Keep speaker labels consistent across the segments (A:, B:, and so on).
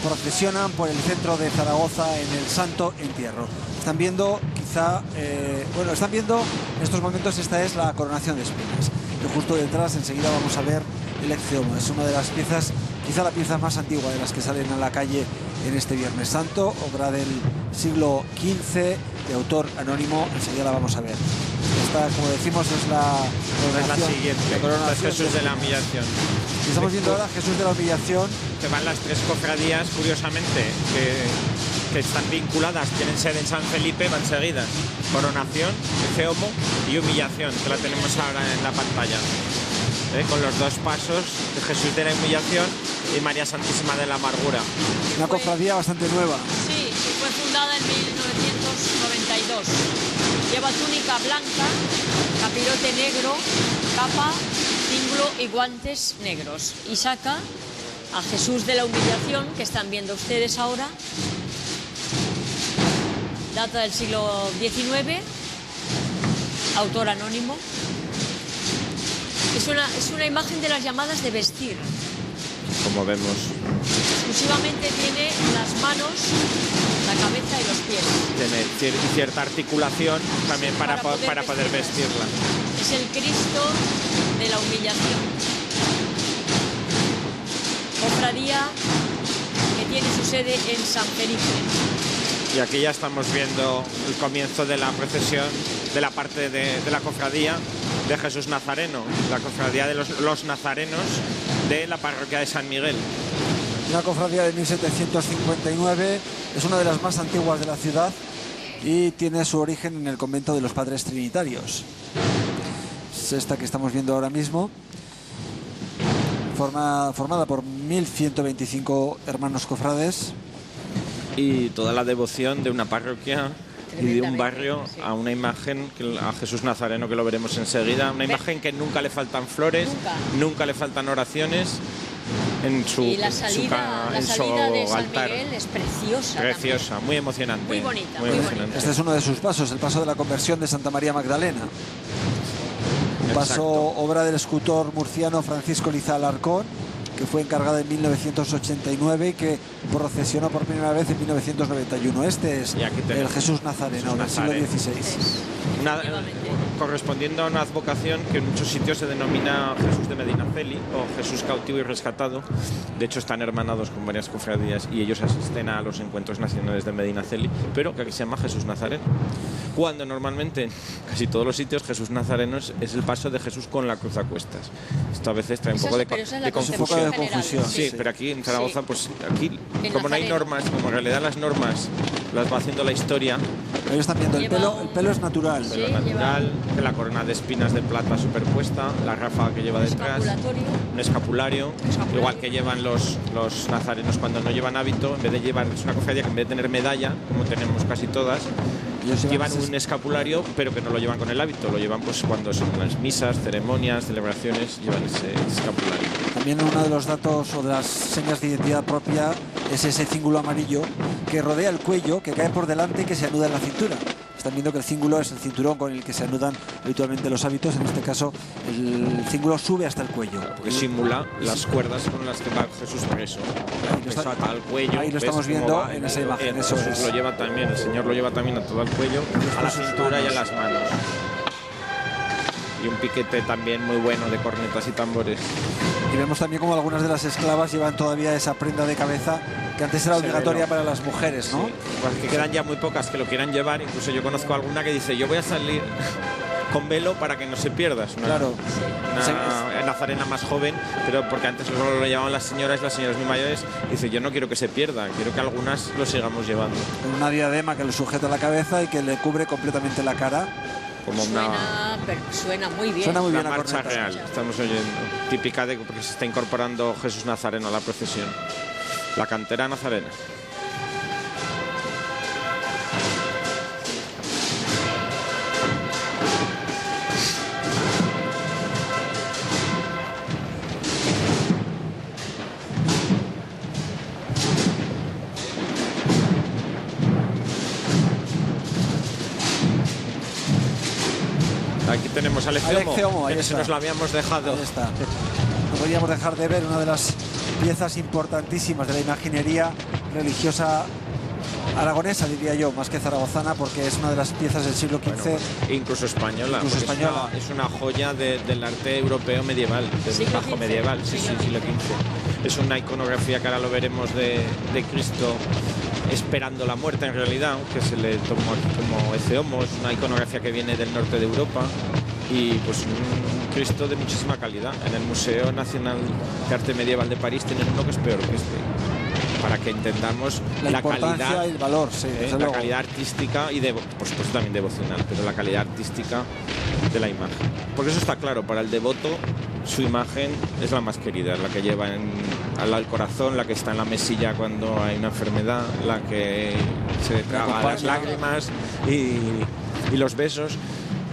A: procesionan por el centro de Zaragoza en el Santo Entierro. Están viendo están viendo en estos momentos, esta es la coronación de espinas. Y justo detrás enseguida vamos a ver el Ecce-Homo. Es una de las piezas, quizá la pieza más antigua de las que salen a la calle en este Viernes Santo, obra del siglo XV, de autor anónimo. Enseguida la vamos a ver. Esta, como decimos, es la
B: siguiente,
A: la coronación,
B: Jesús de la Humillación.
A: Y estamos viendo ahora Jesús de la Humillación.
B: Que van las tres cofradías, curiosamente, que están vinculadas, tienen sede en San Felipe, van seguidas. Coronación, Ecce-Homo y Humillación, que la tenemos ahora en la pantalla. Con los dos pasos de Jesús de la Humillación y María Santísima de la Amargura.
A: Una cofradía bastante nueva.
C: Sí, fue fundada en 1992. Lleva túnica blanca, capirote negro, capa, cíngulo y guantes negros. Y saca a Jesús de la Humillación, que están viendo ustedes ahora. Data del siglo XIX, autor anónimo. Es una imagen de las llamadas de vestir.
B: Como vemos.
C: Exclusivamente tiene las manos, la cabeza y los pies.
B: Tiene cierta articulación también para poder vestirla.
C: Es el Cristo de la Humillación. Cofradía que tiene su sede en San Felipe.
B: Y aquí ya estamos viendo el comienzo de la procesión, de la parte de la cofradía de Jesús Nazareno, la cofradía de los nazarenos de la parroquia de San Miguel.
A: Una cofradía de 1759, es una de las más antiguas de la ciudad y tiene su origen en el convento de los Padres Trinitarios. Es esta que estamos viendo ahora mismo, formada por 1125 hermanos cofrades.
B: Y toda la devoción de una parroquia y de un barrio a una imagen, a Jesús Nazareno, que lo veremos enseguida. Una imagen que nunca le faltan flores, nunca le faltan oraciones.
C: Y la salida de San
B: altar.
C: Miguel es preciosa.
B: Preciosa, también. Muy emocionante.
C: Muy bonita, muy bonita.
A: Este es uno de sus pasos, el paso de la conversión de Santa María Magdalena. Un paso, obra del escultor murciano Francisco Liza Alarcón, que fue encargada en 1989 y que procesionó por primera vez en 1991. Este es el Jesús Nazareno del siglo XVI.
B: Correspondiendo a una advocación que en muchos sitios se denomina Jesús de Medinaceli o Jesús cautivo y rescatado. De hecho, están hermanados con varias cofradías y ellos asisten a los encuentros nacionales de Medinaceli, pero que aquí se llama Jesús Nazareno. Cuando normalmente en casi todos los sitios Jesús Nazareno es el paso de Jesús con la cruz a cuestas. Esto a veces trae un poco de confusión. Sí, pero aquí en Zaragoza, pues aquí, como no hay normas, como en realidad las normas las va haciendo la historia.
A: Ellos están viendo, el pelo es natural.
B: El pelo natural, la corona de espinas de plata superpuesta, la ráfaga que lleva detrás, un escapulario, igual que llevan los nazarenos cuando no llevan hábito. En vez de llevar, es una cofradía que en vez de tener medalla, como tenemos casi todas, llevan un escapulario, pero que no lo llevan con el hábito, lo llevan pues cuando son las misas, ceremonias, celebraciones, llevan ese escapulario.
A: También uno de los datos o de las señas de identidad propia es ese cíngulo amarillo que rodea el cuello, que cae por delante y que se anuda en la cintura. Están viendo que el cíngulo es el cinturón con el que se anudan habitualmente los hábitos. En este caso, el cíngulo sube hasta el cuello.
B: Porque simula las cuerdas con las que va Jesús preso. Ata al cuello.
A: Ahí lo estamos viendo en esa imagen. Eso
B: Jesús lo lleva también, el Señor lo lleva también a todo el cuello, a la cintura y a las manos. Y un piquete también muy bueno de cornetas y tambores.
A: Y vemos también como algunas de las esclavas llevan todavía esa prenda de cabeza que antes era obligatoria para las mujeres, ¿no?
B: Sí. Pues que quedan ya muy pocas que lo quieran llevar. Incluso yo conozco alguna que dice, yo voy a salir con velo para que no se pierda. Es una nazarena más joven, pero porque antes solo lo llevaban las señoras muy mayores. Dice, yo no quiero que se pierda, quiero que algunas lo sigamos llevando.
A: Una diadema que le sujeta la cabeza y que le cubre completamente la cara.
C: Como suena muy bien.
A: Suena muy bien
B: la marcha real, estamos oyendo. Típica de porque se está incorporando Jesús Nazareno a la procesión. La cantera nazarena. Aquí tenemos al Ecce-Homo. Nos lo habíamos dejado.
A: Ahí está. No podíamos dejar de ver una de las piezas importantísimas de la imaginería religiosa aragonesa, diría yo, más que zaragozana, porque es una de las piezas del siglo XV.
B: Bueno, incluso española.
A: Incluso española.
B: Es una joya del arte europeo medieval, del bajo medieval, sí, siglo XV. Es una iconografía que ahora lo veremos de Cristo esperando la muerte, en realidad, que se le tomó aquí como Ecce Homo. Es una iconografía que viene del norte de Europa y pues un Cristo de muchísima calidad. En el Museo Nacional de Arte Medieval de París tienen uno que es peor que este, para que entendamos la calidad
A: y el valor, sí,
B: la calidad artística y por supuesto también devocional, pero la calidad artística de la imagen, porque eso está claro. Para el devoto su imagen es la más querida, la que lleva al corazón, la que está en la mesilla cuando hay una enfermedad, la que se traga las lágrimas y los besos.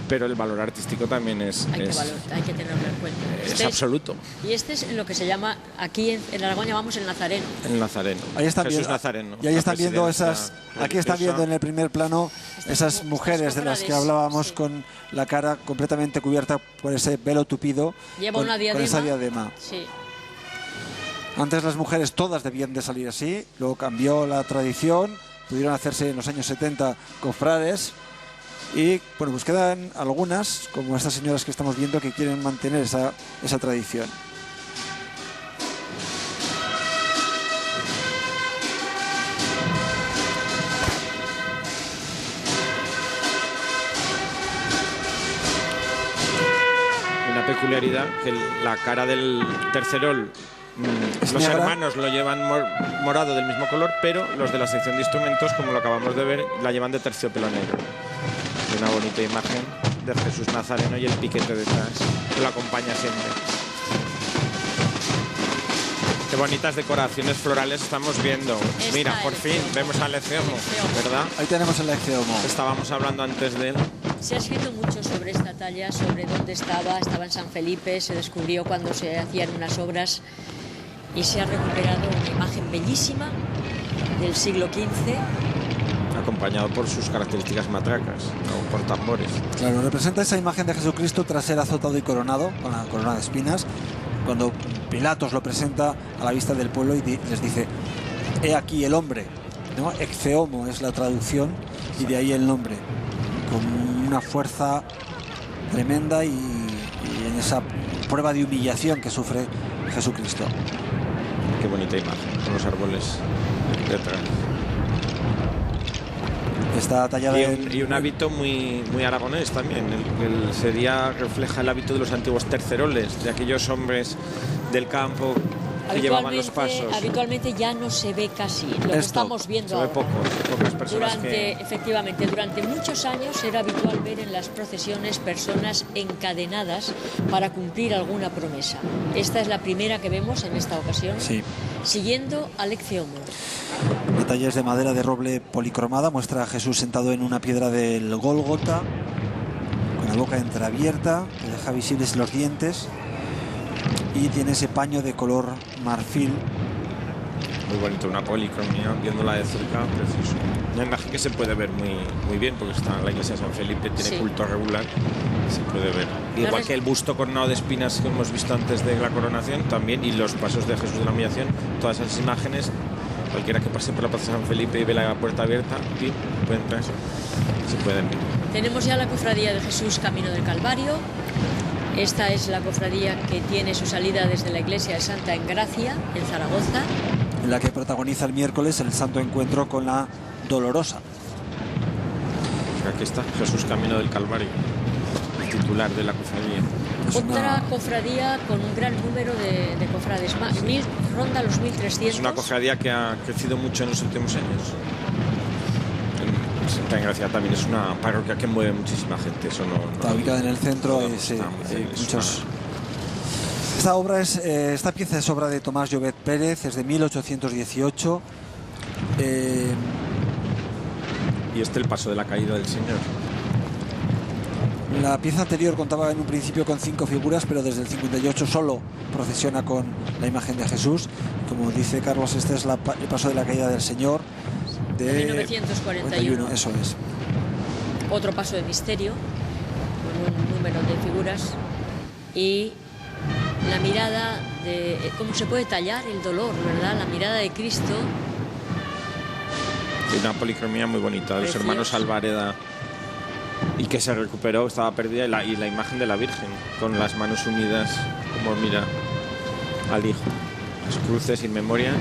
B: Pero el valor artístico también hay
C: que tenerlo en cuenta.
B: Es absoluto.
C: Y este es lo que se llama, aquí en Aragón llamamos el Nazareno.
B: El Nazareno.
A: Ahí están
B: Jesús
A: viendo,
B: Nazareno.
A: Y ahí están viendo aquí están viendo en el primer plano esas mujeres de las que hablábamos, sí, con la cara completamente cubierta por ese velo tupido.
C: Lleva una diadema.
A: Con esa diadema.
C: Sí.
A: Antes las mujeres todas debían de salir así, luego cambió la tradición, pudieron hacerse en los años 70 cofrades. Y bueno, pues quedan algunas, como estas señoras que estamos viendo, que quieren mantener esa tradición.
B: Una peculiaridad, que la cara del tercerol, los hermanos lo llevan morado del mismo color, pero los de la sección de instrumentos, como lo acabamos de ver, la llevan de terciopelo negro. Una bonita imagen de Jesús Nazareno y el piquete detrás, que lo acompaña siempre. Qué bonitas decoraciones florales estamos viendo. Mira, por fin vemos al Ecce Homo, ¿verdad?
A: Ahí tenemos el Ecce Homo.
B: Estábamos hablando antes de él.
C: Se ha escrito mucho sobre esta talla, sobre dónde estaba en San Felipe, se descubrió cuando se hacían unas obras y se ha recuperado una imagen bellísima del siglo XV,
B: acompañado por sus características matracas, ¿no? Por tambores.
A: Claro, representa esa imagen de Jesucristo tras ser azotado y coronado, con la corona de espinas, cuando Pilatos lo presenta a la vista del pueblo y les dice: he aquí el hombre, ¿no? Ecce Homo es la traducción, y de ahí el nombre, con una fuerza tremenda y en esa prueba de humillación que sufre Jesucristo.
B: Qué bonita imagen, con los árboles detrás.
A: Está tallada
B: y un hábito muy aragonés también. Refleja el hábito de los antiguos terceroles, de aquellos hombres del campo que llevaban los pasos.
C: Habitualmente ya no se ve casi lo que estamos viendo ahora.
B: Pocas personas
C: Efectivamente, durante muchos años era habitual ver en las procesiones personas encadenadas para cumplir alguna promesa. Esta es la primera que vemos en esta ocasión,
A: sí,
C: siguiendo al Ecce Homo.
A: Detalles de madera de roble policromada, muestra a Jesús sentado en una piedra del Gólgota, con la boca entreabierta, que deja visibles los dientes, y tiene ese paño de color marfil.
B: Muy bonito, una policromía, viéndola de cerca, precioso. Una imagen que se puede ver muy bien, porque está en la iglesia de San Felipe, tiene, sí, culto regular, se puede ver. Igual que el busto coronado de espinas que hemos visto antes de la coronación, también, y los pasos de Jesús de la humillación, todas esas imágenes, cualquiera que pase por la plaza de San Felipe y ve la puerta abierta, puede entrar, se pueden ver.
C: Tenemos ya la cofradía de Jesús Camino del Calvario. Esta es la cofradía que tiene su salida desde la iglesia de Santa Engracia, en Zaragoza,
A: en la que protagoniza el miércoles el santo encuentro con la Dolorosa.
B: Aquí está Jesús Camino del Calvario, el titular de la cofradía.
C: Otra cofradía con un gran número de cofrades, ronda los 1.300.
B: Es una cofradía que ha crecido mucho en los últimos años. Santa Engracia también es una parroquia que mueve muchísima gente. Eso
A: está ubicada en el centro. Esta pieza es obra de Tomás Llobet Pérez, es de 1818.
B: Y el paso de la caída del Señor.
A: La pieza anterior contaba en un principio con 5 figuras, pero desde el 58 solo procesiona con la imagen de Jesús. Como dice Carlos, este es el paso de la caída del Señor de
C: 1941.
A: Eso es.
C: Otro paso de misterio con un número de figuras y la mirada de cómo se puede tallar el dolor, ¿verdad? La mirada de Cristo.
B: Una policromía muy bonita de los
C: Precioso.
B: hermanos Alvareda, y que se recuperó, estaba perdida, y la imagen de la Virgen con las manos unidas, como mira al Hijo. Las cruces in memoria.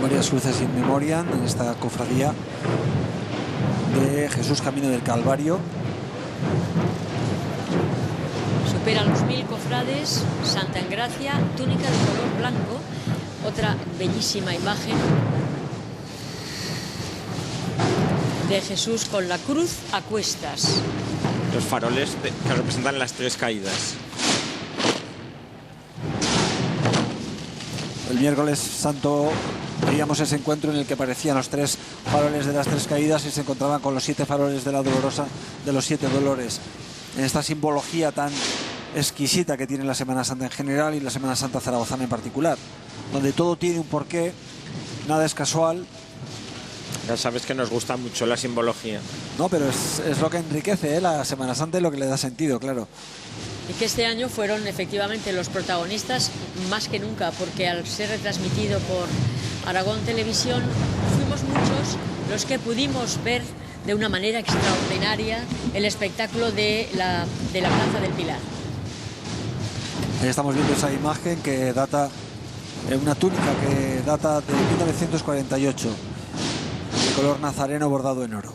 A: Varias cruces in memoriam en esta cofradía de Jesús Camino del Calvario.
C: Supera los 1000 cofrades, Santa Engracia, túnica de color blanco, otra bellísima imagen de Jesús con la cruz a cuestas.
B: Los faroles que representan las 3 caídas.
A: El miércoles santo veíamos ese encuentro en el que aparecían los 3 faroles de las 3 caídas y se encontraban con los 7 faroles de la Dolorosa de los 7 dolores. En esta simbología tan exquisita que tiene la Semana Santa en general y la Semana Santa zaragozana en particular, donde todo tiene un porqué, nada es casual.
B: Ya sabes que nos gusta mucho la simbología.
A: No, pero es lo que enriquece, ¿eh? La Semana Santa es lo que le da sentido, claro.
C: Y que este año fueron efectivamente los protagonistas más que nunca, porque al ser retransmitido por Aragón Televisión, fuimos muchos los que pudimos ver de una manera extraordinaria el espectáculo de la Plaza del Pilar.
A: Ahí estamos viendo esa imagen que data, una túnica que data de 1948, de color nazareno bordado en oro.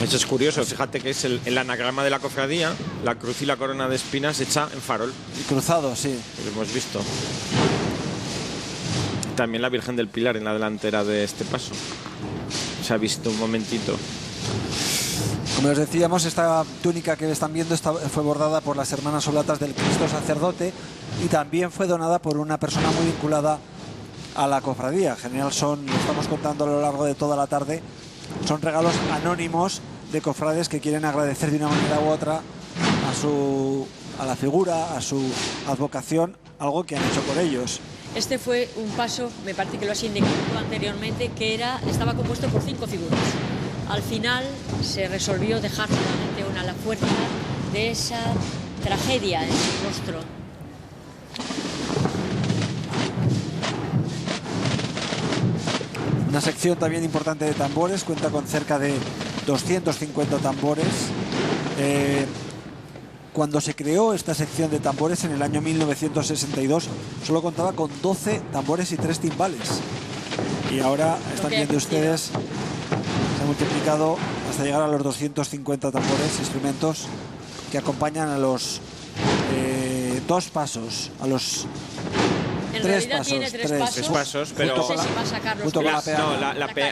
B: Eso es curioso, fíjate que es el anagrama de la cofradía, la cruz y la corona de espinas hecha en farol.
A: Y cruzado, sí.
B: Lo hemos visto. También la Virgen del Pilar en la delantera de este paso. Se ha visto un momentito.
A: Como os decíamos, esta túnica que están viendo fue bordada por las hermanas oblatas del Cristo Sacerdote y también fue donada por una persona muy vinculada a la cofradía. En general lo estamos contando a lo largo de toda la tarde, son regalos anónimos de cofrades que quieren agradecer de una manera u otra a la figura, a su advocación, algo que han hecho por ellos.
C: Este fue un paso, me parece que lo has indicado anteriormente, que estaba compuesto por 5 figuras. Al final se resolvió dejar solamente una a la fuerza de esa tragedia en su rostro.
A: Una sección también importante de tambores, cuenta con cerca de 250 tambores. Cuando se creó esta sección de tambores en el año 1962, solo contaba con 12 tambores y 3 timbales. Y ahora están viendo ustedes, se ha multiplicado hasta llegar a los 250 tambores, instrumentos que acompañan a los 2 pasos, a los...
C: En
A: 3
C: realidad
A: pasos,
C: tiene 3 pasos.
B: 3 pasos, pero
C: no sé si va a sacar los
A: junto con
C: tres.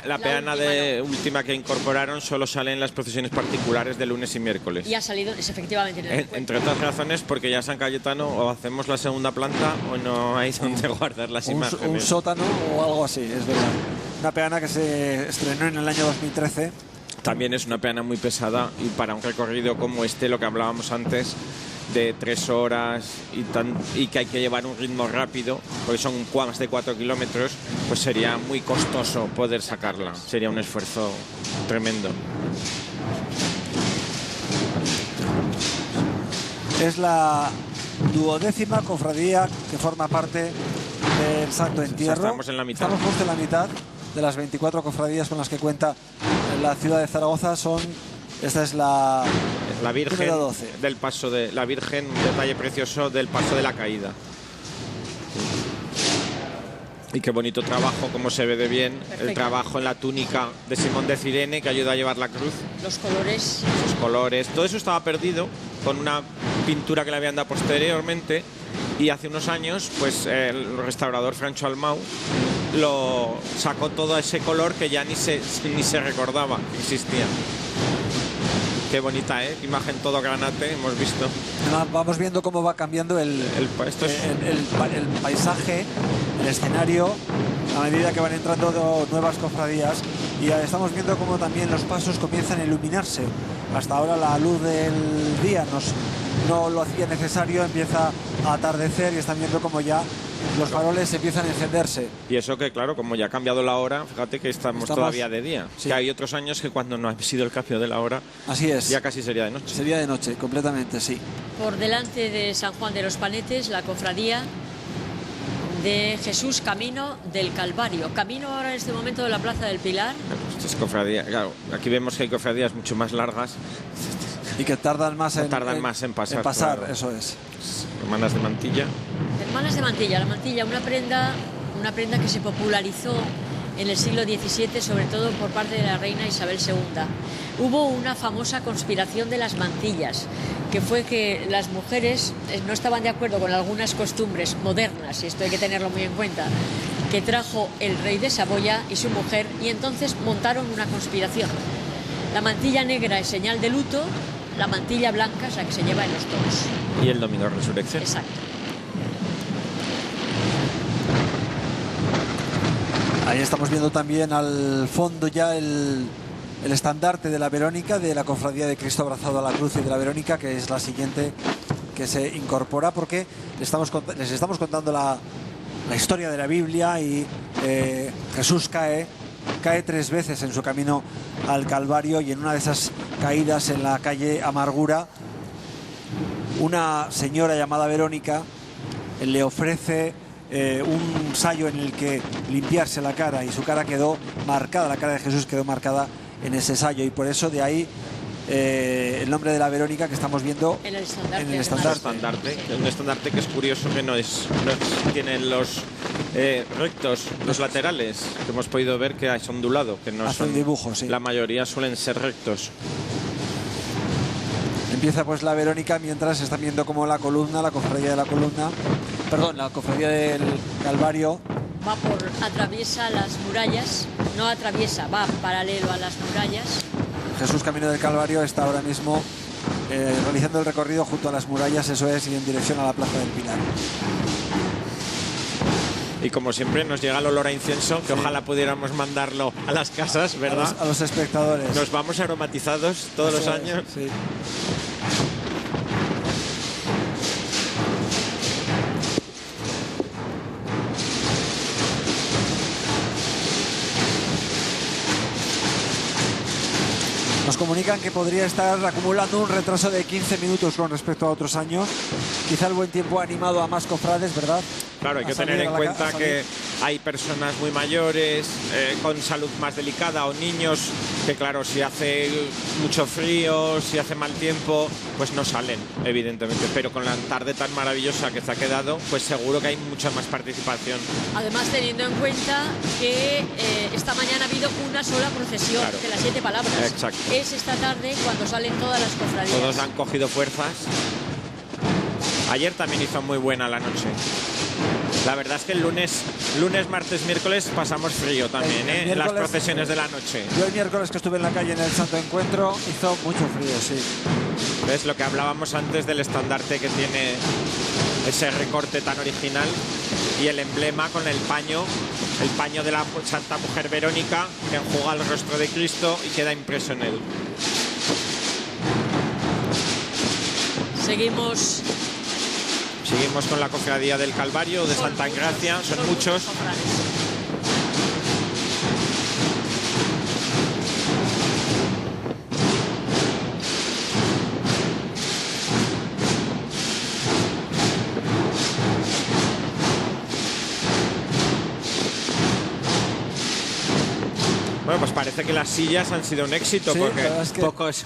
A: la
B: peana de última que incorporaron solo sale en las procesiones particulares de lunes y miércoles.
C: Y ha salido, es efectivamente, en el encuentro.
B: Entre otras razones porque ya San Cayetano o hacemos la segunda planta o no hay donde guardar las imágenes.
A: Un sótano o algo así, es verdad. Una peana que se estrenó en el año 2013.
B: También es una peana muy pesada y para un recorrido como este, lo que hablábamos antes, de 3 horas y que hay que llevar un ritmo rápido, porque son más de 4 kilómetros, pues sería muy costoso poder sacarla. Sería un esfuerzo tremendo.
A: Es la 12ª cofradía que forma parte del Santo Entierro.
B: Estamos en la mitad.
A: Estamos justo en la mitad de las 24 cofradías con las que cuenta la ciudad de Zaragoza. Esta es la
B: Virgen
A: número 12.
B: del paso de la Virgen, un detalle precioso del paso de la caída. Y qué bonito trabajo, como se ve de bien.
C: Perfecto.
B: El trabajo en la túnica de Simón de Cirene, que ayuda a llevar la cruz.
C: Los colores.
B: Los colores, todo eso estaba perdido con una pintura que le habían dado posteriormente, y hace unos años pues el restaurador Francho Almau lo sacó todo ese color que ya ni se recordaba que existía. Qué bonita, imagen todo granate, hemos visto.
A: Vamos viendo cómo va cambiando el paisaje, el escenario, a medida que van entrando nuevas cofradías, y estamos viendo cómo también los pasos comienzan a iluminarse. Hasta ahora la luz del día nos no lo hacía necesario, empieza a atardecer y están viendo como ya los faroles empiezan a encenderse.
B: Y eso que, claro, como ya ha cambiado la hora, fíjate que estamos todavía de día.
A: Sí.
B: Que hay otros años que cuando no ha sido el cambio de la hora,
A: Así es.
B: ya casi sería de noche.
A: Sería de noche, completamente, sí.
C: Por delante de San Juan de los Panetes, la cofradía de Jesús Camino del Calvario. Camino ahora en este momento de la Plaza del Pilar.
B: Esto es cofradía. Claro, aquí vemos que hay cofradías mucho más largas.
A: Y que tardan más en
B: pasar. Claro.
A: Eso es.
B: Hermanas de Mantilla.
C: Hermanas de Mantilla. La mantilla, una prenda que se popularizó en el siglo XVII, sobre todo por parte de la reina Isabel II. Hubo una famosa conspiración de las mantillas, que fue que las mujeres no estaban de acuerdo con algunas costumbres modernas, y esto hay que tenerlo muy en cuenta, que trajo el rey de Saboya y su mujer, y entonces montaron una conspiración. La mantilla negra es señal de luto, la mantilla blanca es la que se lleva en los toros.
B: Y el domingo de resurrección.
C: Exacto.
A: Ahí estamos viendo también al fondo ya el estandarte de la Verónica, de la Cofradía de Cristo Abrazado a la Cruz y de la Verónica, que es la siguiente que se incorpora, porque les estamos contando la historia de la Biblia y Jesús cae 3 veces en su camino al Calvario, y en una de esas caídas en la calle Amargura, una señora llamada Verónica le ofrece un sayo en el que limpiarse la cara, y su cara quedó marcada, la cara de Jesús quedó marcada en ese sayo, y por eso de ahí el nombre de la Verónica que estamos viendo
C: En el estandarte.
B: Un estandarte que es curioso, que no tiene los rectos, los laterales, que hemos podido ver que es ondulado, que no
A: hace
B: son
A: un dibujo, sí.
B: La mayoría suelen ser rectos.
A: Empieza pues la Verónica, mientras están viendo como la columna, la cofradía de la columna, perdón, la cofradía del Calvario
C: atraviesa las murallas, no atraviesa, va paralelo a las murallas.
A: Jesús Camino del Calvario está ahora mismo realizando el recorrido junto a las murallas, eso es, y en dirección a la Plaza del Pilar.
B: Y como siempre nos llega el olor a incienso, que ojalá pudiéramos mandarlo a las casas, ¿verdad?
A: A los espectadores.
B: Nos vamos aromatizados todos los años.
A: Sí. Nos comunican que podría estar acumulando un retraso de 15 minutos con respecto a otros años. Quizá el buen tiempo ha animado a más cofrades, ¿verdad?
B: Claro, hay que tener en cuenta que hay personas muy mayores, con salud más delicada, o niños que, claro, si hace mucho frío, si hace mal tiempo, pues no salen, evidentemente. Pero con la tarde tan maravillosa que se ha quedado, pues seguro que hay mucha más participación.
C: Además, teniendo en cuenta que esta mañana ha habido una sola procesión,
B: Claro.
C: de las 7 palabras.
B: Exacto.
C: Es esta tarde cuando salen todas las cofradías.
B: Todos han cogido fuerzas. Ayer también hizo muy buena la noche. La verdad es que el lunes, martes, miércoles pasamos frío también, en las procesiones de la noche.
A: Yo el miércoles que estuve en la calle en el Santo Encuentro hizo mucho frío, sí.
B: ¿Ves lo que hablábamos antes del estandarte, que tiene ese recorte tan original, y el emblema con el paño de la Santa Mujer Verónica, que enjuga el rostro de Cristo y queda impreso en él?
C: Seguimos
B: con la cofradía del Calvario de Santa Engracia, son muchos.
C: cofrades.
B: Bueno, pues parece que las sillas han sido un éxito,
A: Sí,
B: porque
A: la verdad es que
B: pocas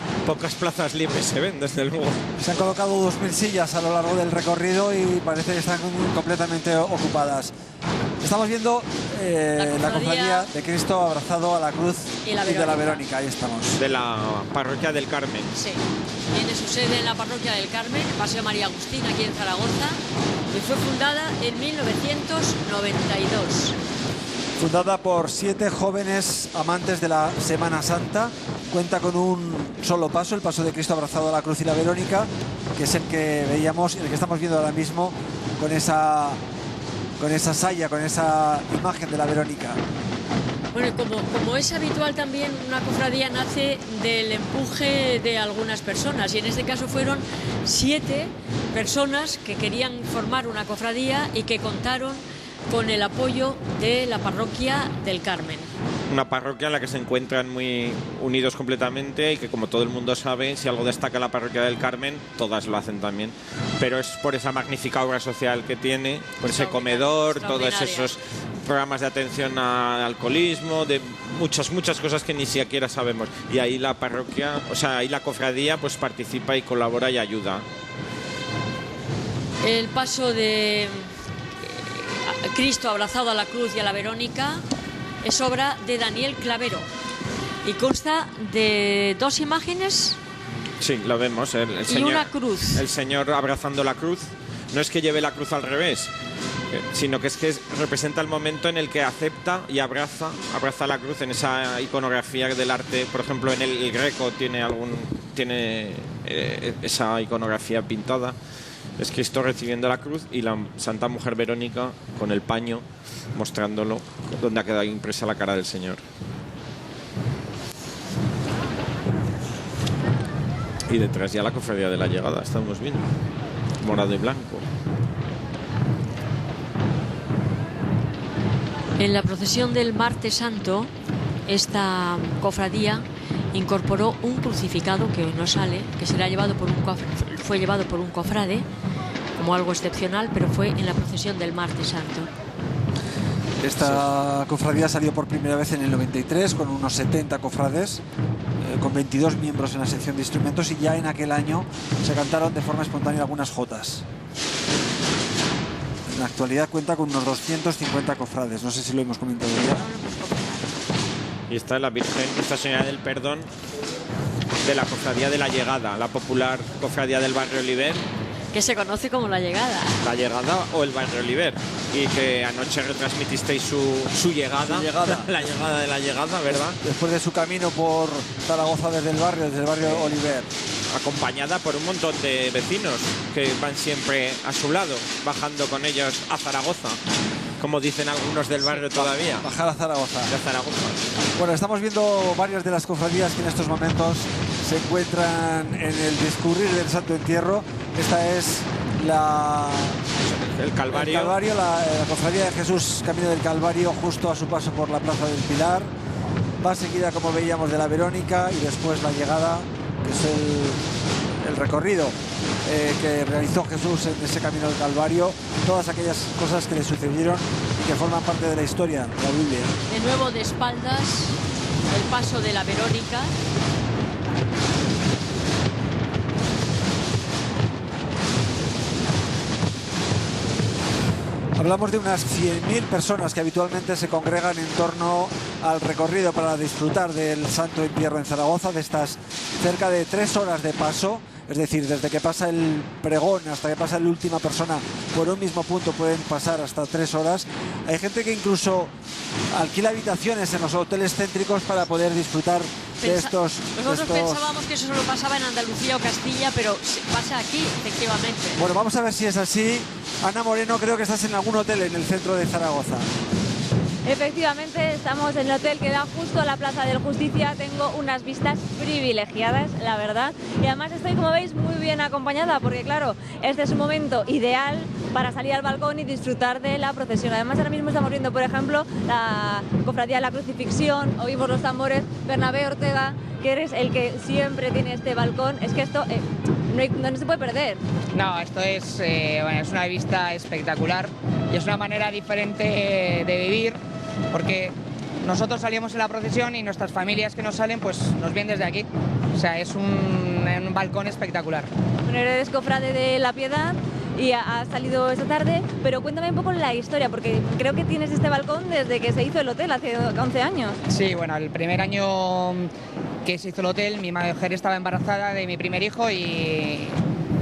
B: plazas libres se ven, desde luego.
A: Se han colocado 2000 sillas a lo largo del recorrido y parece que están completamente ocupadas. Estamos viendo la cofradía de Cristo abrazado a la cruz
C: y
A: de la Verónica. Ahí estamos.
B: De la parroquia del Carmen.
C: Sí, tiene su sede en la parroquia del Carmen, Paseo María Agustín, aquí en Zaragoza, y fue fundada en 1992.
A: Fundada por 7 jóvenes amantes de la Semana Santa. Cuenta con un solo paso, el paso de Cristo abrazado a la cruz y la Verónica, que es el que veíamos, el que estamos viendo ahora mismo, con esa saya, con esa imagen de la Verónica.
C: Bueno, como es habitual también, una cofradía nace del empuje de algunas personas, y en este caso fueron 7 personas que querían formar una cofradía y que contaron con el apoyo de la parroquia del Carmen.
B: Una parroquia en la que se encuentran muy unidos completamente y que, como todo el mundo sabe, si algo destaca la parroquia del Carmen, todas lo hacen también. Pero es por esa magnífica obra social que tiene, por ese comedor, todos esos programas de atención al alcoholismo, de muchas cosas que ni siquiera sabemos. Y ahí la parroquia, o sea, ahí la cofradía pues participa y colabora y ayuda.
C: El paso de Cristo abrazado a la cruz y a la Verónica es obra de Daniel Clavero y consta de 2 imágenes.
B: Sí, lo vemos. El
C: Señor, y una cruz.
B: El Señor abrazando la cruz. No es que lleve la cruz al revés, sino que representa el momento en el que acepta y abraza la cruz en esa iconografía del arte. Por ejemplo, en el Greco tiene esa iconografía pintada. Es Cristo recibiendo la cruz y la Santa Mujer Verónica con el paño mostrándolo donde ha quedado impresa la cara del Señor. Y detrás ya la cofradía de la Llegada, estamos viendo, morado y blanco.
C: En la procesión del Martes Santo, esta cofradía incorporó un crucificado que hoy no sale, que fue llevado por un cofrade como algo excepcional, pero fue en la procesión del Martes Santo.
A: Esta cofradía salió por primera vez en el 93 con unos 70 cofrades, con 22 miembros en la sección de instrumentos, y ya en aquel año se cantaron de forma espontánea algunas jotas. En la actualidad cuenta con unos 250 cofrades, no sé si lo hemos comentado ya.
B: Y está la Virgen, Nuestra Señora del Perdón, de la cofradía de la Llegada, la popular cofradía del barrio Oliver.
C: Que se conoce como la Llegada.
B: La Llegada o el barrio Oliver. Y que anoche retransmitisteis su llegada. La llegada de la Llegada, ¿verdad?
A: Después de su camino por Zaragoza desde el barrio Oliver.
B: Acompañada por un montón de vecinos que van siempre a su lado, bajando con ellos a Zaragoza, como dicen algunos del barrio todavía.
A: Bajar a Zaragoza.
B: De Zaragoza.
A: Bueno, estamos viendo varias de las cofradías que en estos momentos se encuentran en el discurrir del Santo Entierro. Esta es
B: el Calvario,
A: la cofradía de Jesús Camino del Calvario, justo a su paso por la Plaza del Pilar. Va seguida, como veíamos, de la Verónica, y después la Llegada, que es el recorrido que realizó Jesús en ese Camino del Calvario, todas aquellas cosas que le sucedieron y que forman parte de la historia de la Biblia.
C: De nuevo de espaldas, el paso de la Verónica.
A: Hablamos de unas 100.000 personas que habitualmente se congregan en torno al recorrido para disfrutar del Santo Entierro en Zaragoza, de estas cerca de 3 horas de paso. Es decir, desde que pasa el pregón hasta que pasa la última persona por un mismo punto pueden pasar hasta 3 horas. Hay gente que incluso alquila habitaciones en los hoteles céntricos para poder disfrutar de estos...
C: Nosotros pensábamos que eso solo pasaba en Andalucía o Castilla, pero pasa aquí, efectivamente.
A: Bueno, vamos a ver si es así. Ana Moreno, creo que estás en algún hotel en el centro de Zaragoza.
D: Efectivamente, estamos en el hotel que da justo a la Plaza del Justicia. Tengo unas vistas privilegiadas, la verdad. Y además estoy, como veis, muy bien acompañada, porque claro, este es un momento ideal para salir al balcón y disfrutar de la procesión. Además, ahora mismo estamos viendo, por ejemplo, la Cofradía de la Crucifixión, oímos los tambores. Bernabé Ortega, que eres el que siempre tiene este balcón, es que esto no se puede perder.
E: No, esto es una vista espectacular y es una manera diferente de vivir, porque nosotros salimos en la procesión y nuestras familias que nos salen pues nos ven desde aquí. O sea, es un balcón espectacular.
D: Bueno, eres cofrade de la Piedad y has salido esta tarde, pero cuéntame un poco la historia, porque creo que tienes este balcón desde que se hizo el hotel hace 11 años.
E: Sí, bueno, el primer año que se hizo el hotel, mi mujer estaba embarazada de mi primer hijo y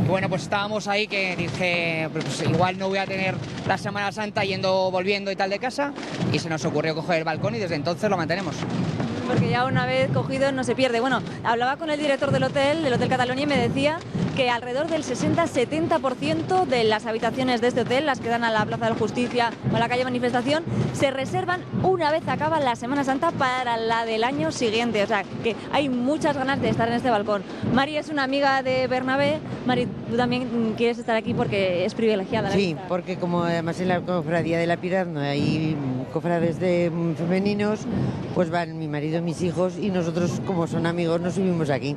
E: bueno, pues estábamos ahí que dije, pues igual no voy a tener la Semana Santa volviendo y tal de casa, y se nos ocurrió coger el balcón y desde entonces lo mantenemos.
D: Porque ya una vez cogido no se pierde. Bueno, hablaba con el director del Hotel Catalonia, y me decía que alrededor del 60-70% de las habitaciones de este hotel, las que dan a la Plaza de la Justicia o a la calle Manifestación, se reservan una vez acaba la Semana Santa para la del año siguiente. O sea, que hay muchas ganas de estar en este balcón. Mari es una amiga de Bernabé. Mari, tú también quieres estar aquí porque es privilegiada la
F: Sí,
D: vista.
F: porque como además en la cofradía de la Piedad no hay cofrades femeninos, pues van mi marido, mis hijos y nosotros, como son amigos, nos subimos aquí.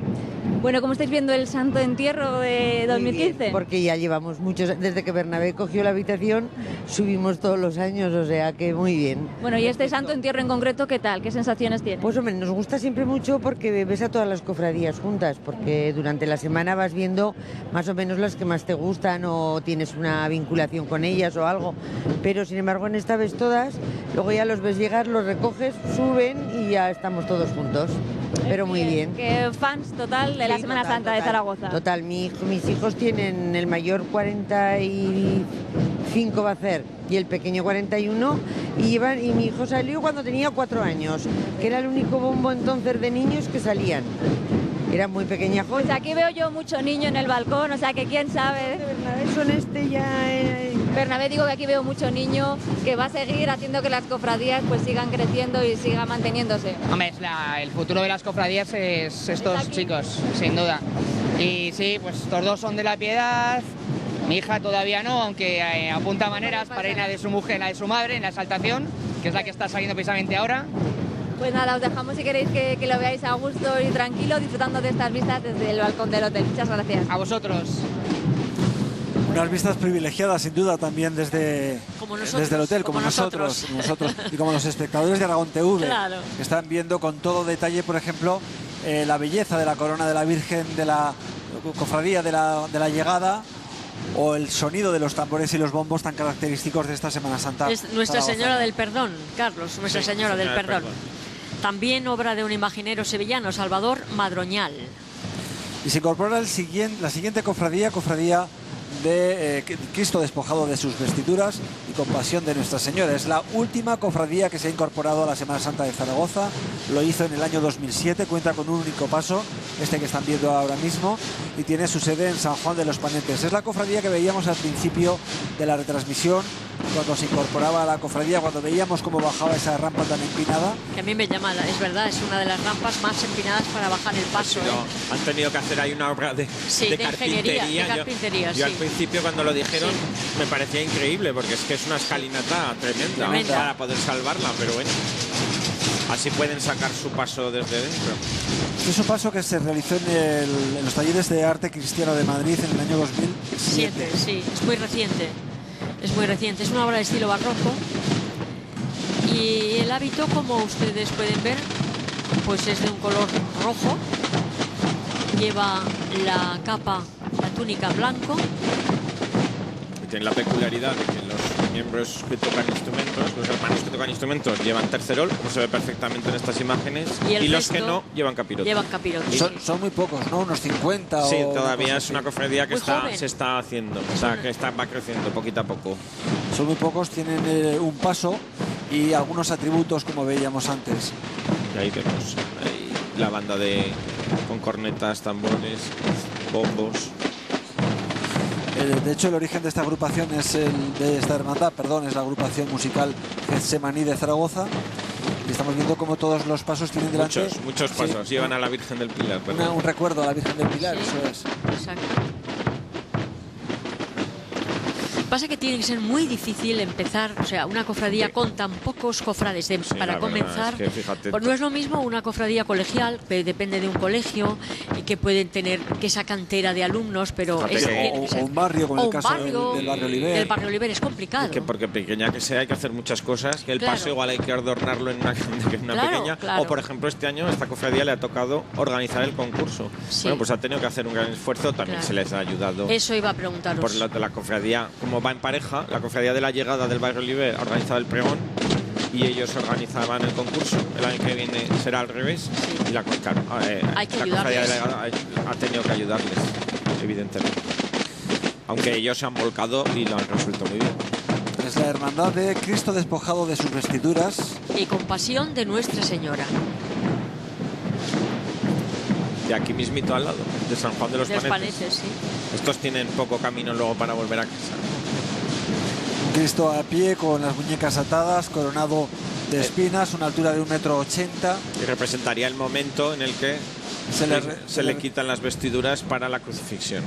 D: Bueno, ¿cómo estáis viendo el Santo Entierro de
F: Muy
D: 2015?
F: bien, porque ya llevamos muchos, desde que Bernabé cogió la habitación, subimos todos los años, o sea que muy bien.
D: Bueno, y este Santo Entierro en concreto, ¿qué tal? ¿Qué sensaciones tienes?
F: Pues hombre, nos gusta siempre mucho porque ves a todas las cofradías juntas, porque durante la semana vas viendo más o menos las que más te gustan o tienes una vinculación con ellas o algo, pero sin embargo en esta ves todas, luego ya los ves llegar, los recoges, suben y ya estamos todos juntos, pero muy bien.
D: Que fans total de la
F: Sí,
D: Semana
F: total,
D: Santa de
F: total.
D: Zaragoza.
F: Total, mis hijos tienen el mayor 45 va a hacer y el pequeño 41 y mi hijo salió cuando tenía 4 años, que era el único bombo entonces de niños que salían. Era muy pequeña
D: Pues
F: joya.
D: aquí veo yo mucho niño en el balcón, o sea que quién sabe.
F: Son ya...
D: Bernabé, digo que aquí veo mucho niño que va a seguir haciendo que las cofradías pues sigan creciendo y sigan manteniéndose.
E: Hombre, el futuro de las cofradías es estos
D: aquí.
E: chicos, sin duda. Y sí, pues estos dos son de la Piedad. Mi hija todavía no, aunque apunta maneras para ir a la de su mujer, la de su madre, en la exaltación, que es la que está saliendo precisamente ahora.
D: Pues nada, os dejamos si queréis que lo veáis a gusto y tranquilo, disfrutando de estas vistas desde el balcón del hotel. Muchas gracias.
E: A vosotros.
A: Unas vistas privilegiadas, sin duda, también desde el hotel, como nosotros y como los espectadores de Aragón TV,
C: Claro.
A: que están viendo con todo detalle, por ejemplo, la belleza de la corona de la Virgen de la cofradía de la llegada, o el sonido de los tambores y los bombos tan característicos de esta Semana Santa.
C: Es Nuestra
A: Zaragoza.
C: Señora del Perdón, Carlos, Nuestra
B: Sí,
C: Señora del
B: Señora del
C: Perdón. También obra de un imaginero sevillano, Salvador Madroñal.
A: Y se incorpora la siguiente cofradía de Cristo despojado de sus vestiduras y con pasión de Nuestra Señora. Es la última cofradía que se ha incorporado a la Semana Santa de Zaragoza. Lo hizo en el año 2007, cuenta con un único paso, este que están viendo ahora mismo, y tiene su sede en San Juan de los Panentes. Es la cofradía que veíamos al principio de la retransmisión, cuando se incorporaba a la cofradía, cuando veíamos cómo bajaba esa rampa tan empinada.
C: Que a mí me llama, es verdad, es una de las rampas más empinadas para bajar el paso.
B: Han tenido que hacer ahí una obra de
C: ingeniería, de
B: Yo-
C: carpintería,
B: Yo al
C: sí.
B: principio cuando lo dijeron
C: Sí.
B: me parecía increíble, porque es que es una escalinata tremenda. Para poder salvarla, pero bueno, así pueden sacar su paso desde dentro.
A: Este es un paso que se realizó en los talleres de arte cristiano de Madrid en el año 2007.
C: Sí, es muy reciente. Es muy reciente, es una obra de estilo barroco. Y el hábito, como ustedes pueden ver, pues es de un color rojo. Lleva la capa, la túnica blanco.
B: Y tiene la peculiaridad de que los miembros que tocan instrumentos, los hermanos que tocan instrumentos, llevan tercerol, como se ve perfectamente en estas imágenes,
C: Y el
B: los que
C: resto
B: no llevan capirote.
C: Llevan capirote.
A: Son muy pocos, ¿no? Unos 50
B: Sí,
A: o...
B: todavía
A: una
B: es
A: cosa
B: una
A: así.
B: cofradía que
C: Muy joven.
B: se está haciendo, o sea, que va creciendo poquito a poco.
A: Son muy pocos, tienen un paso y algunos atributos, como veíamos antes.
B: Y ahí vemos ahí la banda con cornetas, tambores, bombos.
A: De hecho, el origen de esta agrupación es es la agrupación musical Getsemaní de Zaragoza. Y estamos viendo cómo todos los pasos tienen delante
B: Muchos
A: sí,
B: pasos. Llevan a la Virgen del Pilar, ¿verdad?
A: un recuerdo a la Virgen del Pilar,
C: Sí.
A: eso es.
C: Exacto. Pasa que tiene que ser muy difícil empezar, o sea, una cofradía con tan pocos cofrades
B: la
C: para
B: verdad
C: comenzar.
B: es que fíjate
C: Pues no es lo mismo una cofradía colegial, que depende de un colegio y que pueden tener que esa cantera de alumnos, pero
B: Fíjate
C: eso
B: que-
C: tiene que ser-
A: O un barrio, como
C: o
A: el
C: un
A: caso
C: barrio,
A: del barrio Oliver.
C: del barrio Oliver es complicado.
B: Que porque pequeña que sea hay que hacer muchas cosas, que el
C: Claro.
B: paso igual hay que adornarlo en una, en una
C: Claro,
B: pequeña.
C: claro.
B: O por ejemplo este año a esta cofradía le ha tocado organizar el concurso.
C: Sí.
B: Bueno, pues ha tenido que hacer un gran esfuerzo, también
C: Claro.
B: se les ha ayudado.
C: Eso iba a preguntaros.
B: Por lo de la cofradía, como va en pareja, la cofradía de la llegada del barrio Oliver ha organizado el pregón y ellos organizaban el concurso. El año que viene será al revés.
C: Sí.
B: Y la, claro,
C: Hay que
B: la cofradía de la
C: ayudarles.
B: llegada ha tenido que ayudarles, evidentemente. Aunque ellos se han volcado y lo han resuelto muy bien.
A: Es la hermandad de Cristo despojado de sus vestiduras.
C: Y con pasión de Nuestra Señora.
B: de aquí mismito al lado, de San Juan de los Panetes.
C: Panetes, sí.
B: Estos tienen poco camino luego para volver a casa.
A: Cristo a pie con las muñecas atadas, coronado de espinas, una altura de 1,80 m.
B: Y representaría el momento en el que se le quitan las vestiduras para la crucifixión.